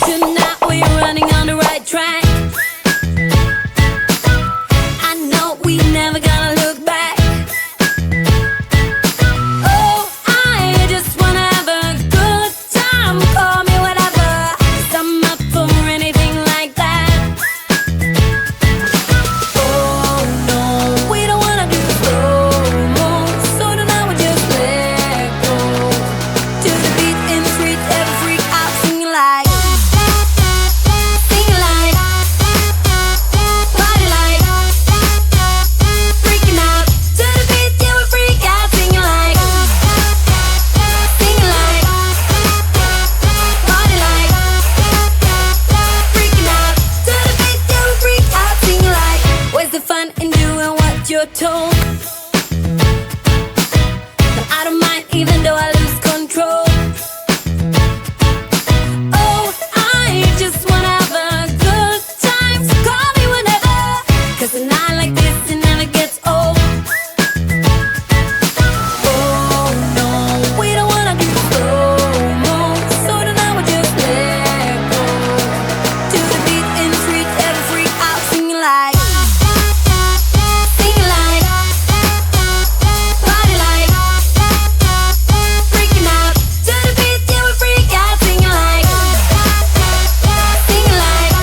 Tonight we're running on the right track. I know we never gonna look back. Oh, I just wanna have a good time. Call me whatever, 'cause I'm up for anything like that. Oh no, we don't wanna do slow-mo, so tonight we just let go. To the beat in the street, every freak out singing like, singing like, party like, freaking out. To the beat, yeah, we freak out singing like, singing like, party like, freaking out. To the beat, yeah, we freak out singing like. Where's the fun in doing what you're told? But I don't mind even though I lose control. Oh, I just wanna have a good time, so call me whenever, 'cause a night like this, it never gets old. Oh no, we don't wanna do slow-mo, so tonight we just let go. To the beat in the street, every freak out singing like, singing like, party like, freaking out. To the beat, yeah, we freak out singing like, singing like,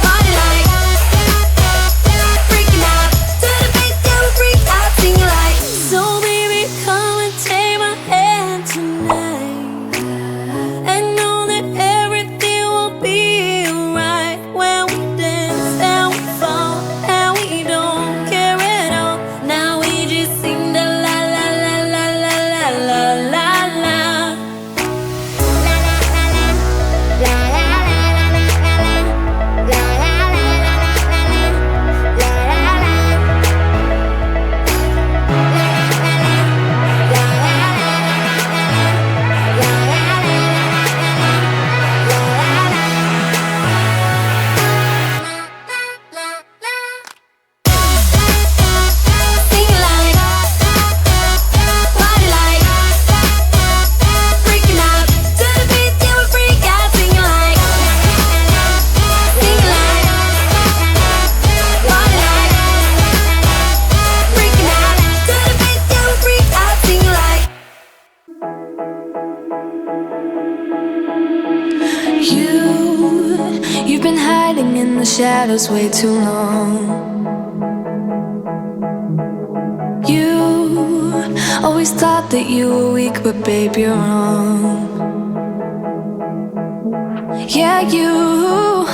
party like, freaking out. To the beat, yeah, we freak out singing like. So baby, come and take my hand tonight, and know that everything will be alright when we dance and we fall and we don't care at all. Now we just sing the la la la la la la la la la. Singing like, party like, freaking out. To the beat, yeah, we freak out singing like, singing like, party like, freaking out. To the beat, yeah, we freak out singing like. You've been hiding in the shadows way too long. You always thought that you were weak, but babe, you're wrong. Yeah, you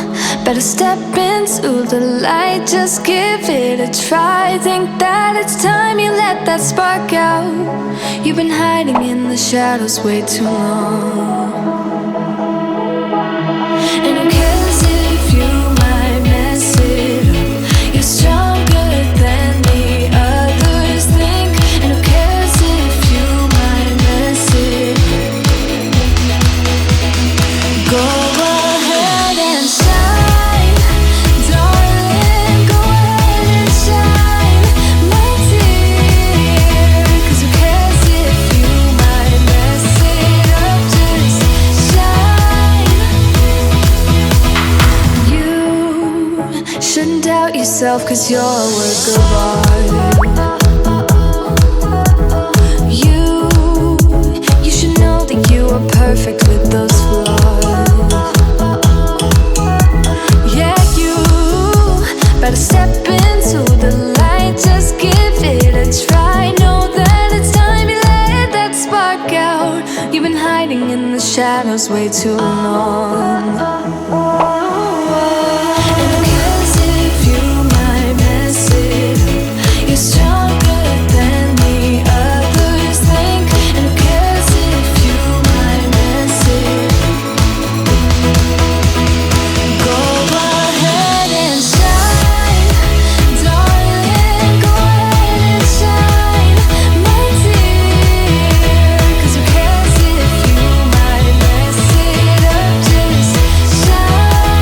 better step into the light, just give it a try. Think that it's time you let that spark out. You've been hiding in the shadows way too long. And who cares if you might mess it up? You're stronger than the others think. And who cares if you might mess it up? Go ahead and shine, darling. Go ahead and shine, my dear. 'Cause who cares if you might mess it up? Just shine. You shouldn't doubt yourself, 'cause you're a work of art. You should know that you are perfect with those flaws. Yeah, you better step into the light, just give it a try. Know that it's time you let that spark out. You've been hiding in the shadows way too long. And who cares if you might mess it up? You're stronger than the others think. And who cares if you might mess it up? Go ahead and shine, darling. Go ahead and shine, my dear. 'Cause who cares if you might mess it up? Just shine.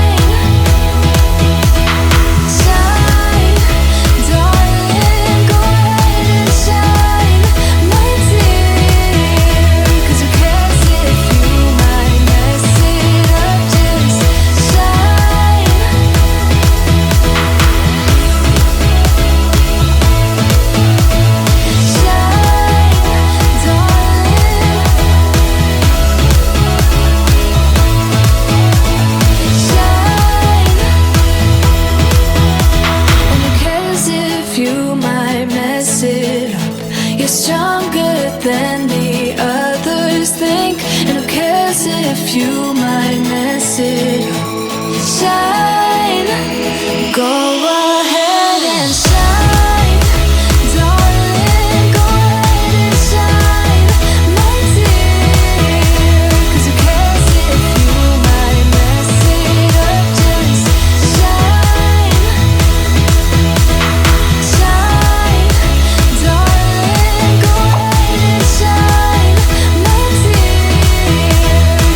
And who cares if you might miss it? Shine, go ahead and shine, darling, go ahead and shine, my dear. 'Cause who cares if you might mess it up? Just shine, shine, darling, go ahead and shine, my dear.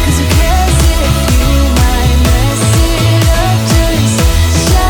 'Cause who cares if you might mess it up? Just shine.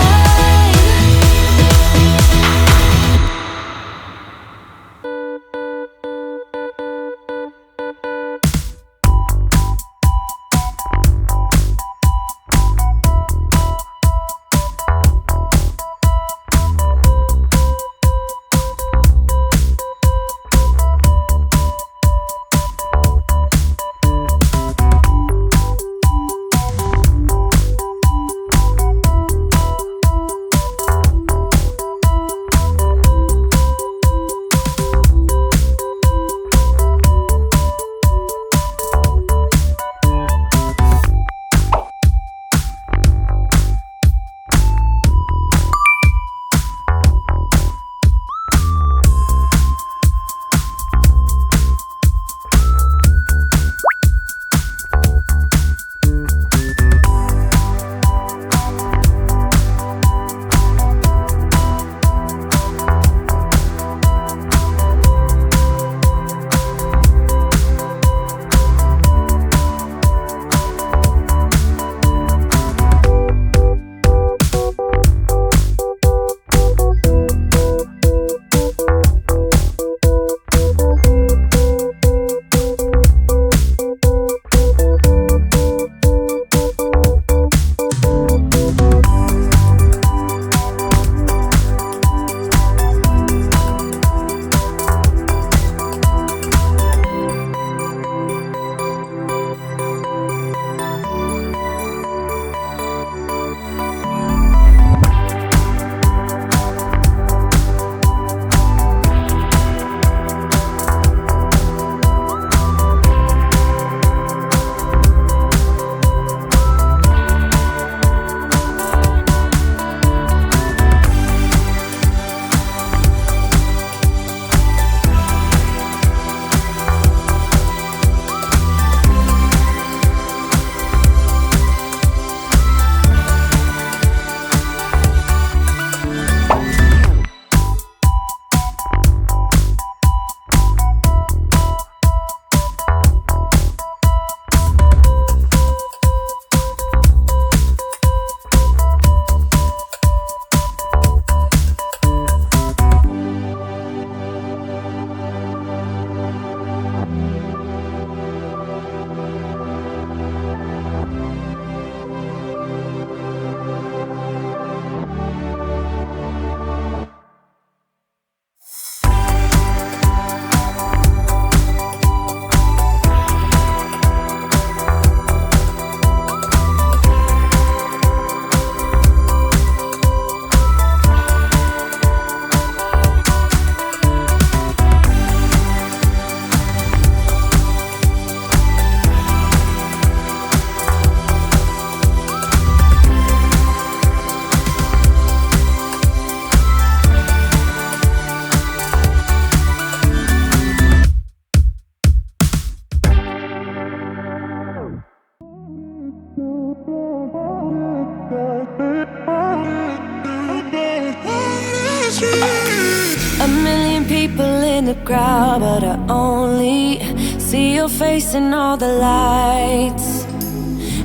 A million people in the crowd, but I only see your face in all the lights.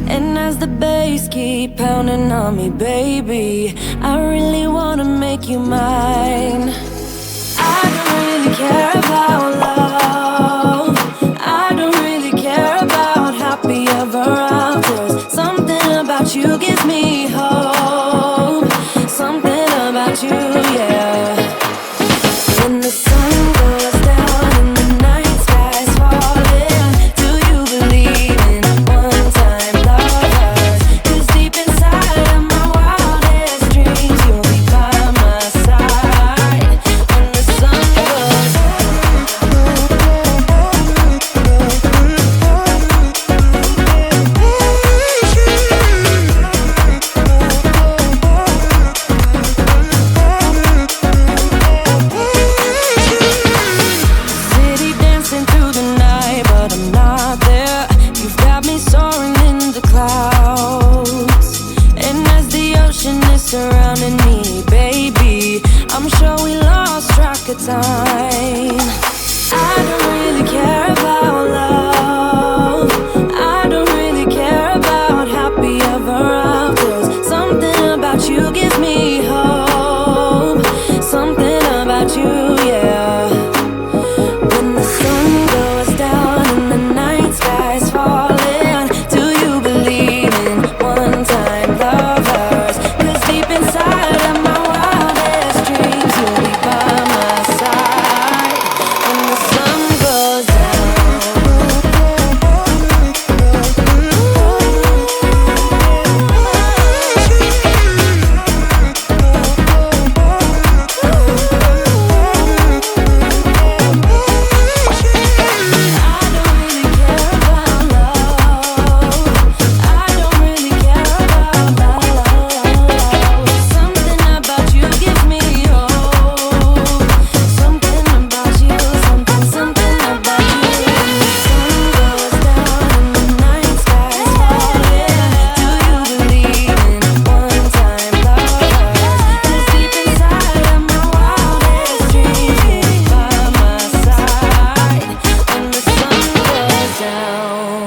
And as the bass keep pounding on me, baby, I really wanna make you mine. I don't really care about love, I don't really care about happy ever afters. Something about you gives me hope, something about you, yeah. When the sun goes down and the night sky's falling, do you believe in one-time lovers? 'Cause deep inside of my wildest dreams, you'll be by my side. When the sun goes down.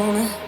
alone.